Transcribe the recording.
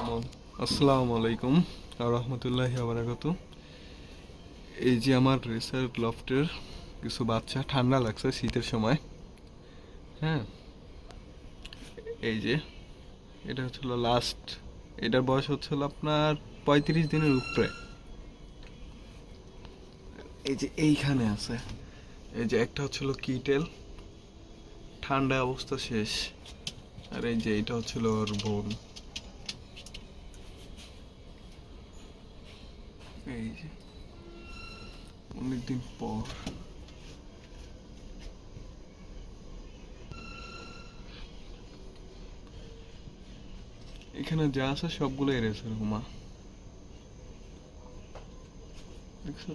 আসসালামু আলাইকুম রহমতুল্লাহি বারাকাতু। এই যে আমার রিসার্চ লফটের কিছু বাচ্চা, ঠান্ডা লাগছে শীতের সময়। হ্যাঁ, এই যে এটা হচ্ছিল লাস্ট, এটার বয়স হচ্ছিল আপনার 35 দিনের উপরে। এই যে এইখানে আছে, এই যে একটা হচ্ছিল কিটেল, ঠান্ডা অবস্থা শেষ। আর এই যে এটা হচ্ছিল ওর বোন। এই যে অনেকদিন পর এখানে যা আছে সবগুলো এরেছে হুমা, দেখছো?